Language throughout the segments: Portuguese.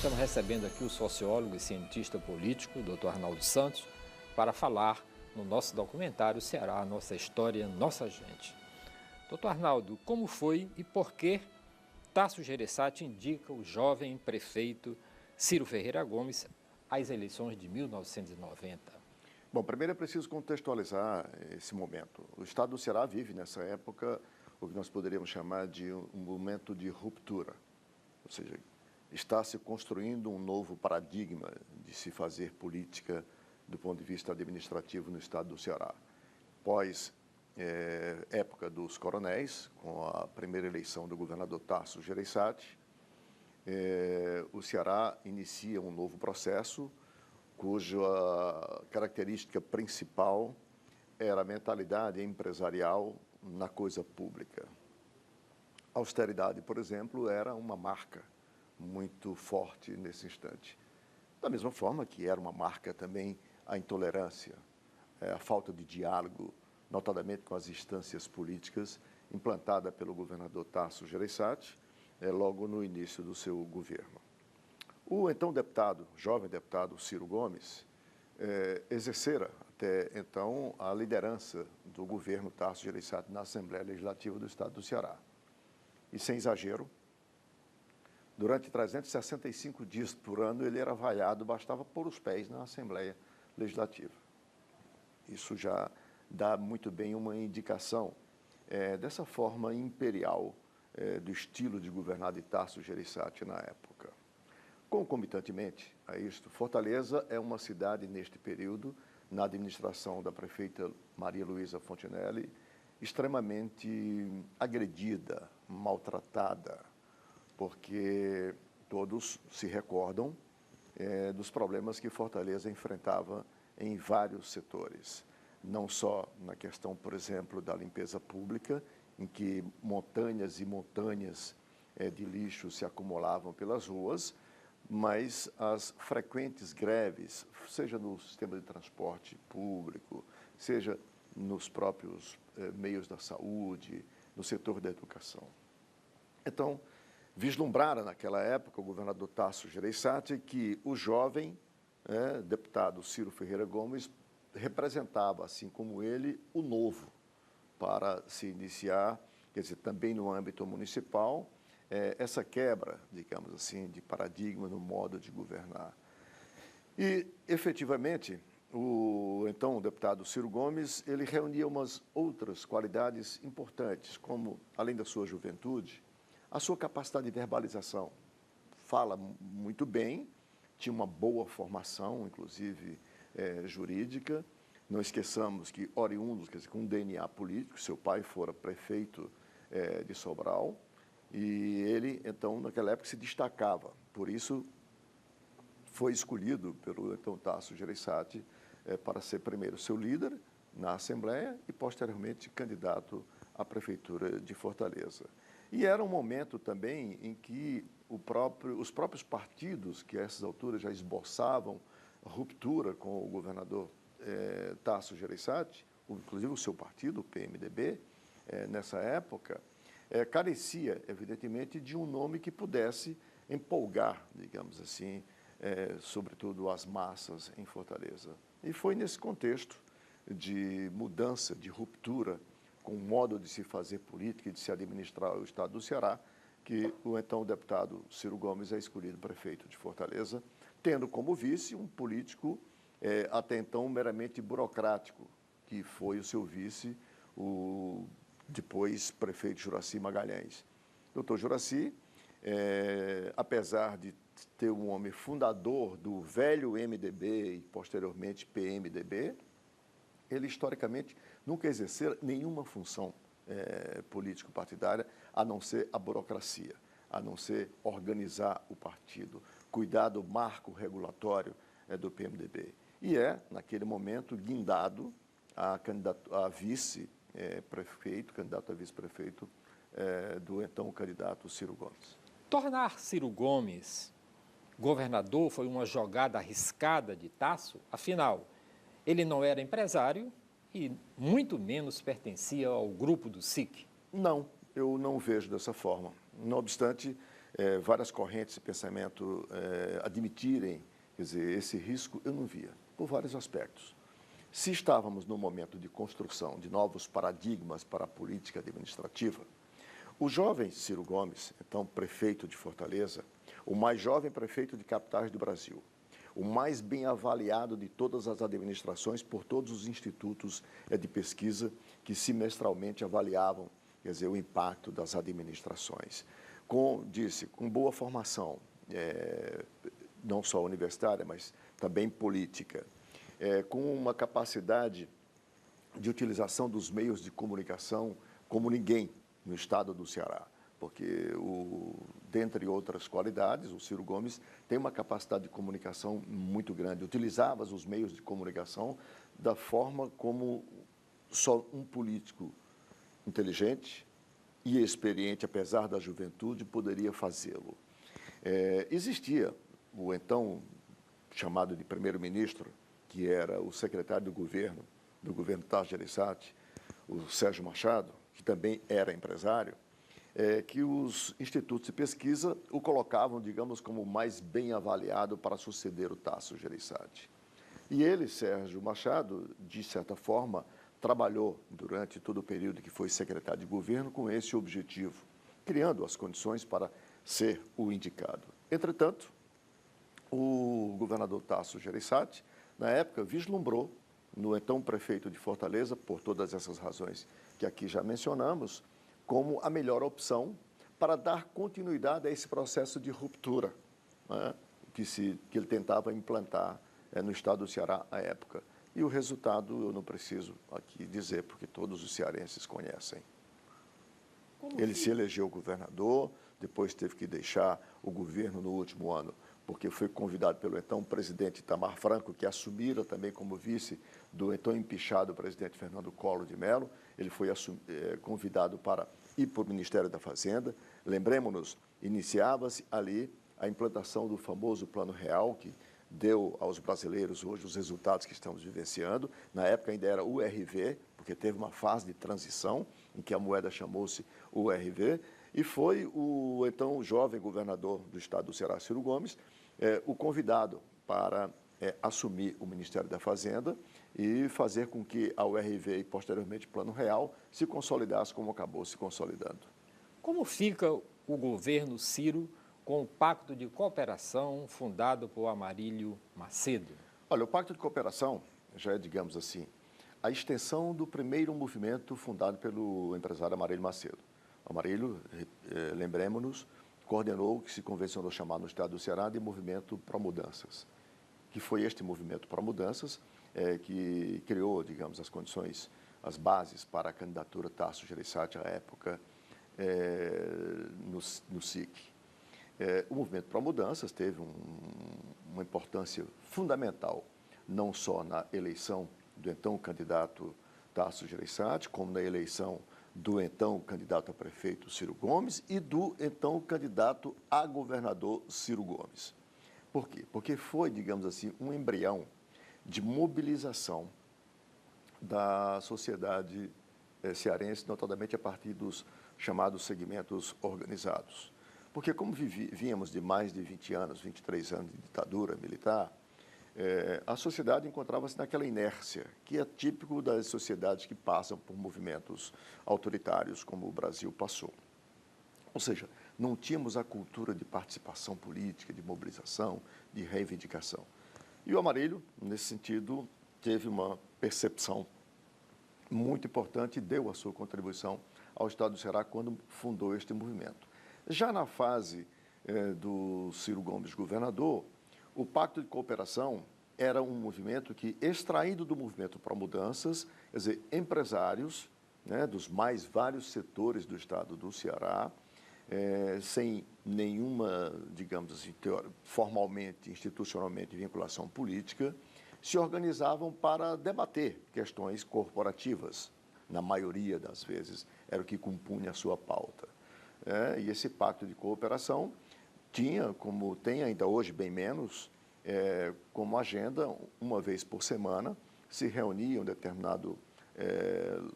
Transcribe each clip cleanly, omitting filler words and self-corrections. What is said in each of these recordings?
Estamos recebendo aqui o sociólogo e cientista político, Dr. Arnaldo Santos, para falar no nosso documentário Ceará, Nossa História, Nossa Gente. Dr. Arnaldo, como foi e por que Tasso Gereissati indica o jovem prefeito Ciro Ferreira Gomes às eleições de 1990? Bom, primeiro é preciso contextualizar esse momento. O estado do Ceará vive, nessa época, o que nós poderíamos chamar de um momento de ruptura. Ou seja, está se construindo um novo paradigma de se fazer política do ponto de vista administrativo no estado do Ceará. Pós época dos coronéis, com a primeira eleição do governador Tasso Gereissati, o Ceará inicia um novo processo, cuja característica principal era a mentalidade empresarial na coisa pública. A austeridade, por exemplo, era uma marca muito forte nesse instante. Da mesma forma que era uma marca também a intolerância, a falta de diálogo, notadamente com as instâncias políticas, implantada pelo governador Tasso Gereissati, logo no início do seu governo. O então deputado, jovem deputado Ciro Gomes, exercera até então a liderança do governo Tasso Gereissati na Assembleia Legislativa do Estado do Ceará. E sem exagero, durante 365 dias por ano ele era vaiado, bastava pôr os pés na Assembleia Legislativa. Isso já dá muito bem uma indicação dessa forma imperial do estilo de governar de Tasso Gereissati na época. Concomitantemente a isto, Fortaleza é uma cidade, neste período, na administração da prefeita Maria Luísa Fontinelli, extremamente agredida, maltratada, porque todos se recordam dos problemas que Fortaleza enfrentava em vários setores. Não só na questão, por exemplo, da limpeza pública, em que montanhas e montanhas de lixo se acumulavam pelas ruas, mas as frequentes greves, seja no sistema de transporte público, seja nos próprios meios da saúde, no setor da educação. Então, vislumbrara naquela época o governador Tasso Gereissati que o jovem deputado Ciro Ferreira Gomes representava, assim como ele, o novo para se iniciar, quer dizer, também no âmbito municipal, essa quebra, digamos assim, de paradigma no modo de governar. E, efetivamente, o deputado Ciro Gomes, ele reunia umas outras qualidades importantes, como, além da sua juventude, a sua capacidade de verbalização. Fala muito bem, tinha uma boa formação, inclusive jurídica. Não esqueçamos que, oriundos, quer dizer, com DNA político, seu pai fora prefeito de Sobral, e ele, então, naquela época, se destacava. Por isso, foi escolhido pelo, então, Tasso Gereissati para ser primeiro seu líder na Assembleia e, posteriormente, candidato à Prefeitura de Fortaleza. E era um momento também em que os próprios partidos, que a essas alturas já esboçavam ruptura com o governador Tasso Gereissati, inclusive o seu partido, o PMDB, nessa época, carecia, evidentemente, de um nome que pudesse empolgar, digamos assim, sobretudo as massas em Fortaleza. E foi nesse contexto de mudança, de ruptura com o modo de se fazer política e de se administrar o estado do Ceará, que o então deputado Ciro Gomes é escolhido prefeito de Fortaleza, tendo como vice um político até então meramente burocrático, que foi o seu vice, o depois prefeito Juracy Magalhães. Doutor Juracy, apesar de ter um homem fundador do velho MDB e posteriormente PMDB, ele historicamente nunca exerceu nenhuma função político-partidária, a não ser a burocracia, a não ser organizar o partido, cuidar do marco regulatório do PMDB. E naquele momento, guindado a vice-prefeito, candidato a vice-prefeito do então candidato Ciro Gomes. Tornar Ciro Gomes governador foi uma jogada arriscada de Tasso, afinal, ele não era empresário e muito menos pertencia ao grupo do SIC. Não, eu não vejo dessa forma. Não obstante, várias correntes de pensamento admitirem, quer dizer, esse risco, eu não via, por vários aspectos. Se estávamos no momento de construção de novos paradigmas para a política administrativa, o jovem Ciro Gomes, então prefeito de Fortaleza, o mais jovem prefeito de capitais do Brasil, o mais bem avaliado de todas as administrações por todos os institutos de pesquisa que semestralmente avaliavam, quer dizer, o impacto das administrações. Com boa formação, não só universitária, mas também política, com uma capacidade de utilização dos meios de comunicação como ninguém no estado do Ceará, porque, dentre outras qualidades, o Ciro Gomes tem uma capacidade de comunicação muito grande, utilizava os meios de comunicação da forma como só um político inteligente e experiente, apesar da juventude, poderia fazê-lo. Existia o então chamado de primeiro-ministro, que era o secretário do governo Tasso Gereissati, o Sérgio Machado, que também era empresário, que os institutos de pesquisa o colocavam, digamos, como o mais bem avaliado para suceder o Tasso Gereissati. E ele, Sérgio Machado, de certa forma, trabalhou durante todo o período que foi secretário de governo com esse objetivo, criando as condições para ser o indicado. Entretanto, o governador Tasso Gereissati, na época, vislumbrou no então prefeito de Fortaleza, por todas essas razões que aqui já mencionamos, como a melhor opção para dar continuidade a esse processo de ruptura, né, que ele tentava implantar no estado do Ceará à época. E o resultado eu não preciso aqui dizer, porque todos os cearenses conhecem. Ele se elegeu governador, depois teve que deixar o governo no último ano, porque foi convidado pelo então presidente Itamar Franco, que assumira também como vice do então empichado presidente Fernando Collor de Mello. Ele foi convidado para ir para o Ministério da Fazenda. Lembremos-nos, iniciava-se ali a implantação do famoso Plano Real, que deu aos brasileiros hoje os resultados que estamos vivenciando. Na época ainda era URV, porque teve uma fase de transição em que a moeda chamou-se URV, e foi o então jovem governador do estado do Ceará, Ciro Gomes, o convidado para assumir o Ministério da Fazenda e fazer com que a URV e, posteriormente, Plano Real, se consolidasse como acabou se consolidando. Como fica o governo Ciro com o Pacto de Cooperação fundado por Amarílio Macedo? Olha, o Pacto de Cooperação já é, digamos assim, a extensão do primeiro movimento fundado pelo empresário Amarílio Macedo. Amarílio, lembremos-nos, coordenou o que se convencionou chamar no estado do Ceará de Movimento Pró-Mudanças, que foi este Movimento Pró-Mudanças que criou, digamos, as condições, as bases para a candidatura Tasso Gereissati à época no SIC. O Movimento Pró-Mudanças teve uma importância fundamental, não só na eleição do então candidato Tasso Gereissati, como na eleição do então candidato a prefeito Ciro Gomes e do então candidato a governador Ciro Gomes. Por quê? Porque foi, digamos assim, um embrião de mobilização da sociedade cearense, notadamente a partir dos chamados segmentos organizados. Porque como vínhamos de mais de 20 anos, 23 anos de ditadura militar, a sociedade encontrava-se naquela inércia, que é típico das sociedades que passam por movimentos autoritários, como o Brasil passou. Ou seja, não tínhamos a cultura de participação política, de mobilização, de reivindicação. E o Amarílio, nesse sentido, teve uma percepção muito importante e deu a sua contribuição ao Estado do Ceará quando fundou este movimento. Já na fase do Ciro Gomes governador, o Pacto de Cooperação era um movimento que, extraído do movimento Pró-Mudanças, quer dizer, empresários, né, dos mais vários setores do estado do Ceará, sem nenhuma, digamos assim, formalmente, institucionalmente, vinculação política, se organizavam para debater questões corporativas. Na maioria das vezes, era o que compunha a sua pauta. E esse Pacto de Cooperação tinha, como tem ainda hoje bem menos, como agenda, uma vez por semana, se reunia em um determinado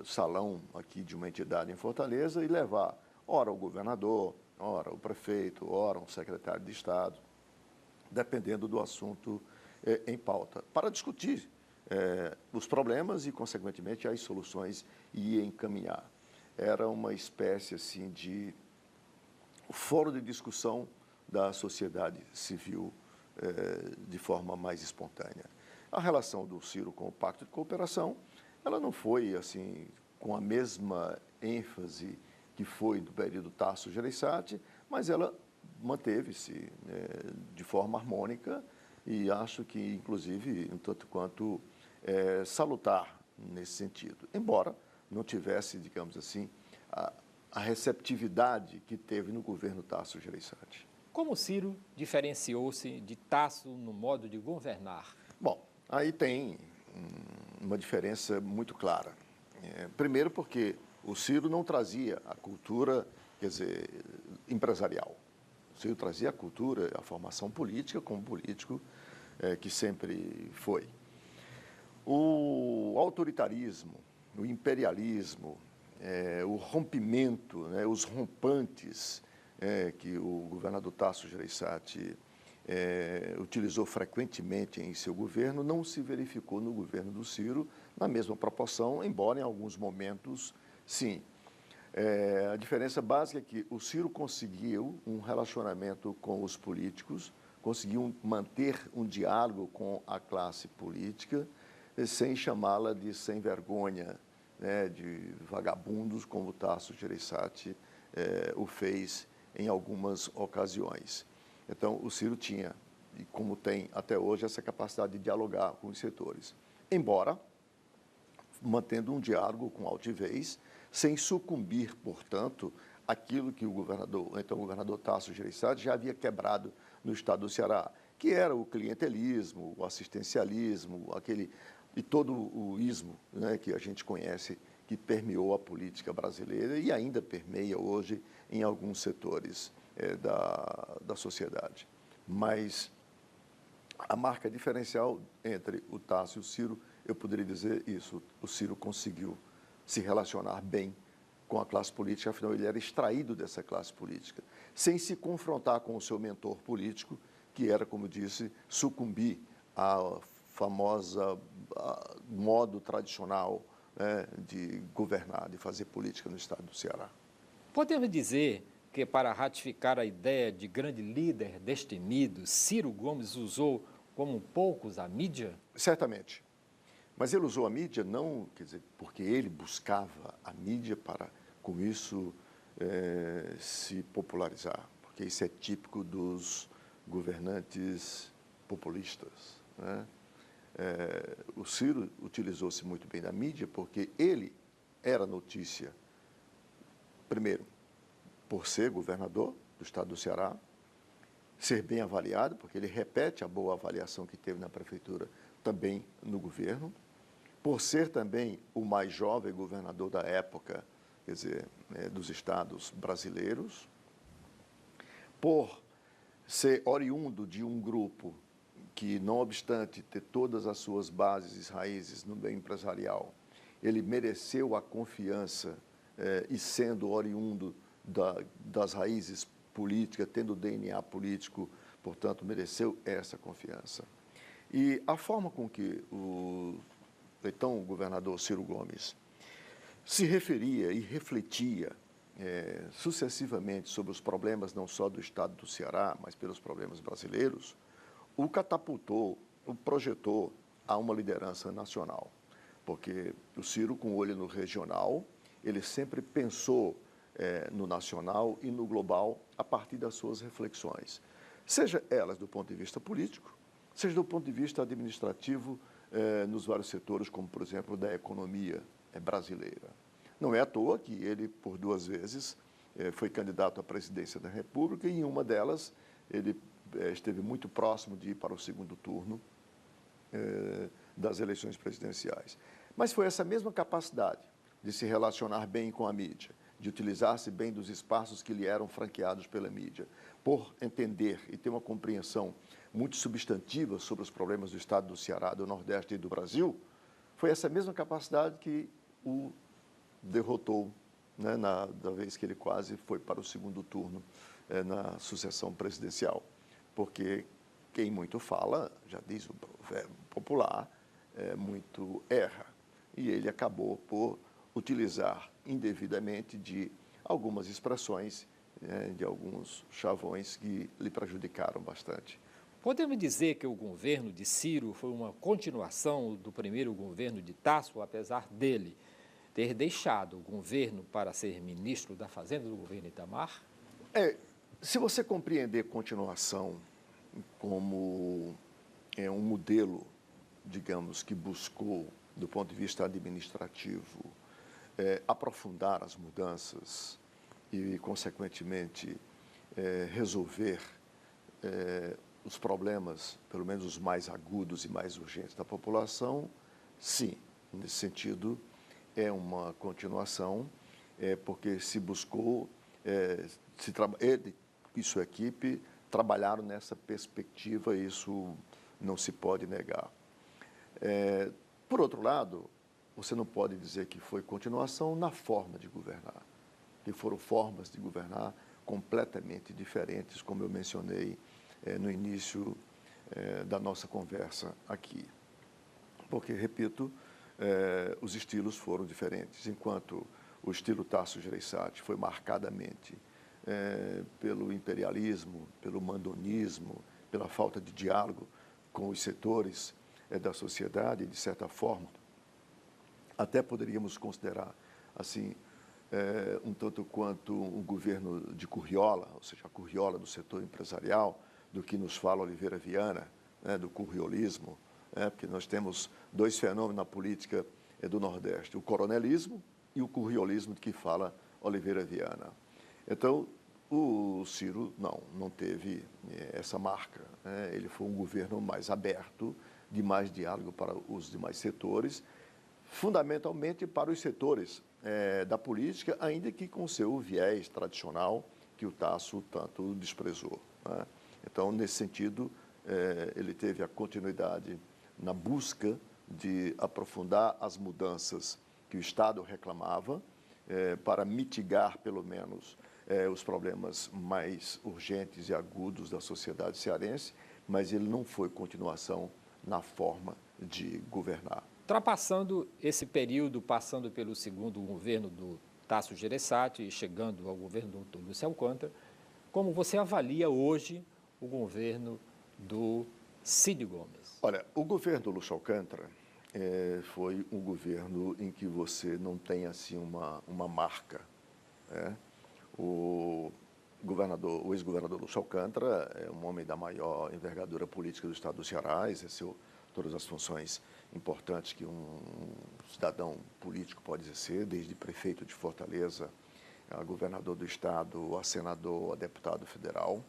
salão aqui de uma entidade em Fortaleza e levar, ora o governador, ora o prefeito, ora um secretário de Estado, dependendo do assunto em pauta, para discutir os problemas e, consequentemente, as soluções e encaminhar. Era uma espécie assim de fórum de discussão da sociedade civil de forma mais espontânea. A relação do Ciro com o Pacto de Cooperação, ela não foi assim com a mesma ênfase que foi do período Tasso-Gereissati, mas ela manteve-se de forma harmônica e acho que, inclusive, um tanto quanto salutar nesse sentido. Embora não tivesse, digamos assim, a receptividade que teve no governo Tasso-Gereissati. Como Ciro diferenciou-se de Tasso no modo de governar? Bom, aí tem uma diferença muito clara. Primeiro porque o Ciro não trazia a cultura, quer dizer, empresarial. O Ciro trazia a cultura, a formação política como político que sempre foi. O autoritarismo, o imperialismo, o rompimento, os rompantes que o governador Tasso-Gereissati utilizou frequentemente em seu governo, não se verificou no governo do Ciro na mesma proporção, embora em alguns momentos, sim. A diferença básica é que o Ciro conseguiu um relacionamento com os políticos, conseguiu manter um diálogo com a classe política, sem chamá-la de sem vergonha, de vagabundos, como o Tasso-Gereissati o fez em algumas ocasiões. Então, o Ciro tinha, e como tem até hoje, essa capacidade de dialogar com os setores. Embora mantendo um diálogo com altivez, sem sucumbir, portanto, aquilo que o governador Tasso-Gereissati já havia quebrado no estado do Ceará, que era o clientelismo, o assistencialismo, e todo o ismo que a gente conhece, que permeou a política brasileira e ainda permeia hoje em alguns setores da sociedade. Mas a marca diferencial entre o Tasso e o Ciro, eu poderia dizer isso, o Ciro conseguiu se relacionar bem com a classe política, afinal ele era extraído dessa classe política, sem se confrontar com o seu mentor político, que era, como disse, sucumbir à famosa modo tradicional de governar, de fazer política no estado do Ceará. Podemos dizer que, para ratificar a ideia de grande líder destemido, Ciro Gomes usou como poucos a mídia? Certamente. Mas ele usou a mídia não, quer dizer, porque ele buscava a mídia para, com isso, se popularizar, porque isso é típico dos governantes populistas, o Ciro utilizou-se muito bem da mídia porque ele era notícia, primeiro, por ser governador do estado do Ceará, ser bem avaliado, porque ele repete a boa avaliação que teve na prefeitura também no governo, por ser também o mais jovem governador da época, quer dizer, dos estados brasileiros, por ser oriundo de um grupo que, não obstante ter todas as suas bases e raízes no meio empresarial, ele mereceu a confiança e sendo oriundo das raízes políticas, tendo o DNA político, portanto, mereceu essa confiança. E a forma com que o então governador Ciro Gomes se referia e refletia sucessivamente sobre os problemas não só do estado do Ceará, mas pelos problemas brasileiros, o catapultou, o projetou a uma liderança nacional. Porque o Ciro, com o olho no regional, ele sempre pensou no nacional e no global a partir das suas reflexões, seja elas do ponto de vista político, seja do ponto de vista administrativo, nos vários setores, como, por exemplo, da economia brasileira. Não é à toa que ele, por 2 vezes, foi candidato à presidência da República e, em uma delas, ele esteve muito próximo de ir para o segundo turno das eleições presidenciais. Mas foi essa mesma capacidade de se relacionar bem com a mídia, de utilizar-se bem dos espaços que lhe eram franqueados pela mídia, por entender e ter uma compreensão muito substantiva sobre os problemas do estado do Ceará, do Nordeste e do Brasil, foi essa mesma capacidade que o derrotou né, da vez que ele quase foi para o segundo turno na sucessão presidencial. Porque quem muito fala, já diz o provérbio popular, muito erra. E ele acabou por utilizar indevidamente de algumas expressões, de alguns chavões que lhe prejudicaram bastante. Podemos dizer que o governo de Ciro foi uma continuação do primeiro governo de Tasso, apesar dele ter deixado o governo para ser ministro da Fazenda do governo Itamar? Se você compreender continuação como um modelo, digamos, que buscou, do ponto de vista administrativo, aprofundar as mudanças e, consequentemente, resolver os problemas, pelo menos os mais agudos e mais urgentes da população, sim, nesse sentido, é uma continuação, porque se buscou, ele e sua equipe trabalharam nessa perspectiva, e isso não se pode negar. Por outro lado, você não pode dizer que foi continuação na forma de governar, que foram formas de governar completamente diferentes, como eu mencionei no início da nossa conversa aqui. Porque, repito, os estilos foram diferentes. Enquanto o estilo Tasso Gereissati foi marcadamente pelo imperialismo, pelo mandonismo, pela falta de diálogo com os setores da sociedade, de certa forma, até poderíamos considerar assim um tanto quanto um governo de curriola, ou seja, a curriola do setor empresarial, do que nos fala Oliveira Viana, do curriolismo, porque nós temos dois fenômenos na política do Nordeste, o coronelismo e o curriolismo de que fala Oliveira Viana. Então, o Ciro não teve essa marca. Ele foi um governo mais aberto, de mais diálogo para os demais setores, fundamentalmente para os setores da política, ainda que com seu viés tradicional, que o Tasso tanto desprezou. Então, nesse sentido, ele teve a continuidade na busca de aprofundar as mudanças que o Estado reclamava, para mitigar, pelo menos, os problemas mais urgentes e agudos da sociedade cearense, mas ele não foi continuação na forma de governar. Ultrapassando esse período, passando pelo segundo governo do Tasso Gereissati e chegando ao governo do Lúcio Alcântara, como você avalia hoje o governo do Cid Gomes? Olha, o governo do Lúcio Alcântara foi um governo em que você não tem assim uma marca. O ex-governador Lúcio Alcântara é um homem da maior envergadura política do estado do Ceará, exerceu todas as funções importantes que um cidadão político pode exercer, desde prefeito de Fortaleza, a governador do estado, a senador, a deputado federal.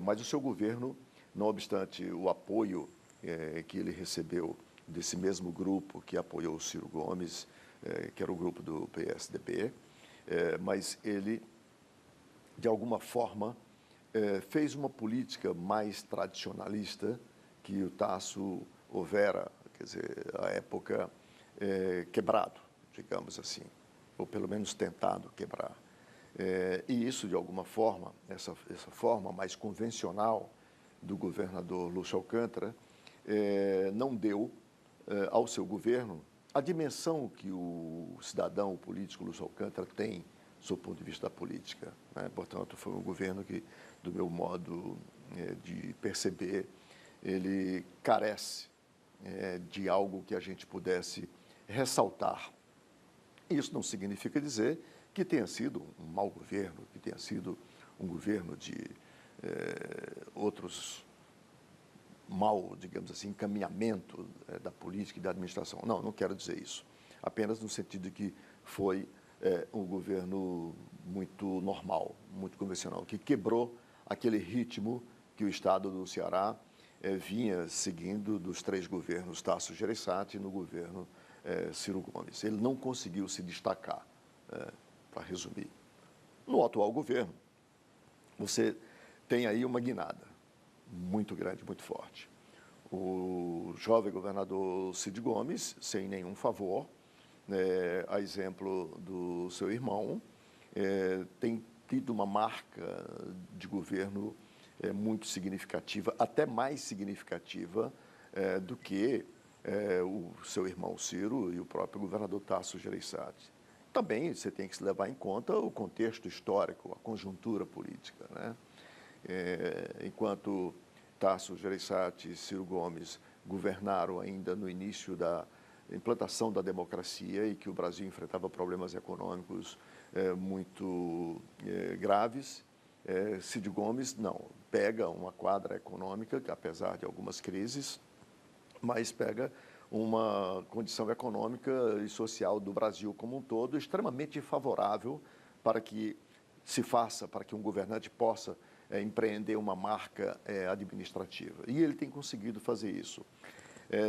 Mas o seu governo, não obstante o apoio que ele recebeu desse mesmo grupo que apoiou o Ciro Gomes, que era o grupo do PSDB, mas ele, de alguma forma, fez uma política mais tradicionalista que o Tasso houvera, quer dizer, à época, quebrado, digamos assim, ou pelo menos tentado quebrar. E isso, de alguma forma, essa forma mais convencional do governador Lúcio Alcântara, não deu ao seu governo a dimensão que o cidadão, o político Lúcio Alcântara tem, do seu ponto de vista da política. Portanto, foi um governo que, do meu modo de perceber, ele carece de algo que a gente pudesse ressaltar. Isso não significa dizer que tenha sido um mau governo, que tenha sido um governo de outros mau, digamos assim, encaminhamento da política e da administração. Não quero dizer isso. Apenas no sentido de que foi um governo muito normal, muito convencional, que quebrou aquele ritmo que o Estado do Ceará vinha seguindo dos três governos Tasso Gereissati no governo Ciro Gomes. Ele não conseguiu se destacar, para resumir. No atual governo, você tem aí uma guinada muito grande, muito forte. O jovem governador Cid Gomes, sem nenhum favor, a exemplo do seu irmão, tem tido uma marca de governo muito significativa, até mais significativa do que o seu irmão Ciro e o próprio governador Tasso Gereissati. Também você tem que se levar em conta o contexto histórico, a conjuntura política, né? Enquanto Tasso Gereissati e Ciro Gomes governaram ainda no início da implantação da democracia e que o Brasil enfrentava problemas econômicos muito graves, Cid Gomes não, pega uma quadra econômica, apesar de algumas crises, mas pega uma condição econômica e social do Brasil como um todo extremamente favorável para que se faça, para que um governante possa empreender uma marca administrativa. E ele tem conseguido fazer isso,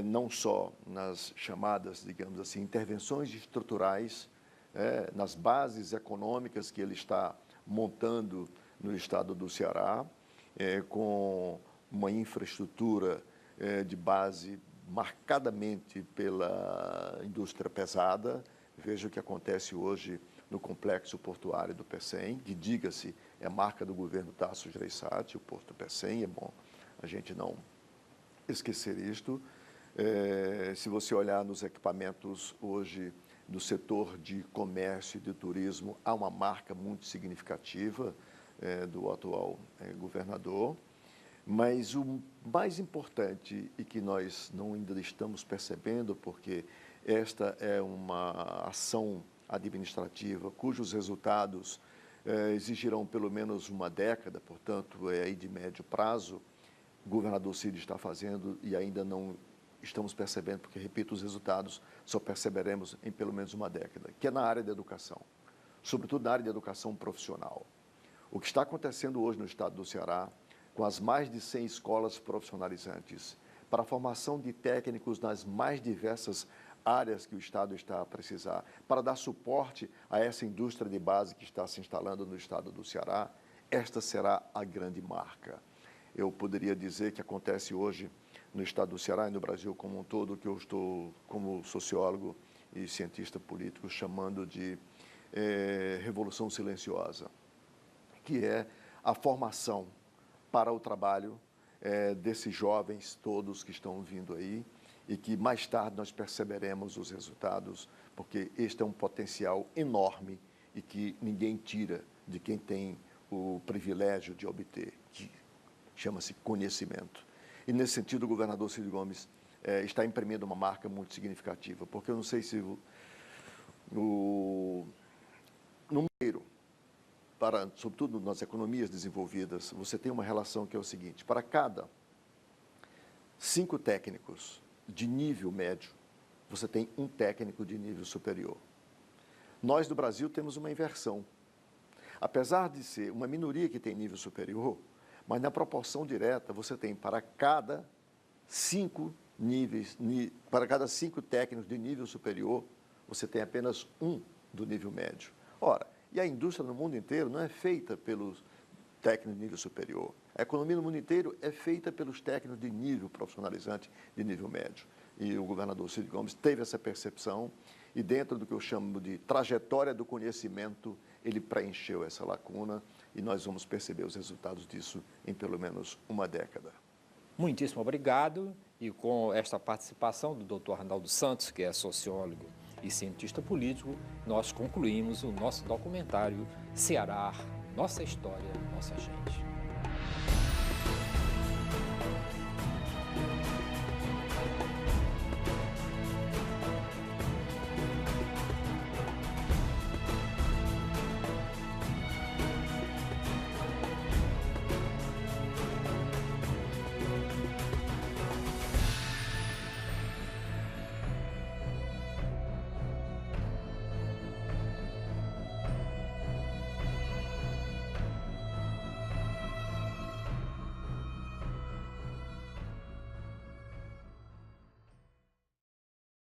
não só nas chamadas, digamos assim, intervenções estruturais, nas bases econômicas que ele está montando no estado do Ceará, com uma infraestrutura de base marcadamente pela indústria pesada. Veja o que acontece hoje no complexo portuário do Pecém, que, diga-se, é marca do governo Tasso Gereissati, o Porto Pecém, é bom a gente não esquecer isto. Se você olhar nos equipamentos hoje do setor de comércio e de turismo, há uma marca muito significativa do atual governador. Mas o mais importante e que nós não ainda estamos percebendo, porque esta é uma ação administrativa cujos resultados exigirão pelo menos uma década, portanto, é aí de médio prazo, o governador Cid está fazendo e ainda não estamos percebendo, porque, repito, os resultados só perceberemos em pelo menos uma década, que é na área da educação, sobretudo na área da educação profissional. O que está acontecendo hoje no estado do Ceará, com as mais de 100 escolas profissionalizantes, para a formação de técnicos nas mais diversas áreas que o Estado está a precisar, para dar suporte a essa indústria de base que está se instalando no estado do Ceará, esta será a grande marca. Eu poderia dizer que acontece hoje no estado do Ceará e no Brasil como um todo, que eu estou, como sociólogo e cientista político, chamando de revolução silenciosa, que é a formação para o trabalho desses jovens todos que estão vindo aí e que mais tarde nós perceberemos os resultados, porque este é um potencial enorme e que ninguém tira de quem tem o privilégio de obter, que chama-se conhecimento. E, nesse sentido, o governador Cid Gomes está imprimindo uma marca muito significativa, porque eu não sei se no número, sobretudo nas economias desenvolvidas, você tem uma relação que é o seguinte: para cada 5 técnicos de nível médio, você tem um técnico de nível superior. Nós, do Brasil, temos uma inversão. Apesar de ser uma minoria que tem nível superior, mas na proporção direta, você tem para cada 5 técnicos de nível superior, você tem apenas um do nível médio. Ora, e a indústria no mundo inteiro não é feita pelos técnicos de nível superior. A economia no mundo inteiro é feita pelos técnicos de nível profissionalizante, de nível médio. E o governador Cid Gomes teve essa percepção e, dentro do que eu chamo de trajetória do conhecimento, ele preencheu essa lacuna e nós vamos perceber os resultados disso em pelo menos uma década. Muitíssimo obrigado. E com esta participação do Dr. Arnaldo Santos, que é sociólogo e cientista político, nós concluímos o nosso documentário Ceará, Nossa História, Nossa Gente.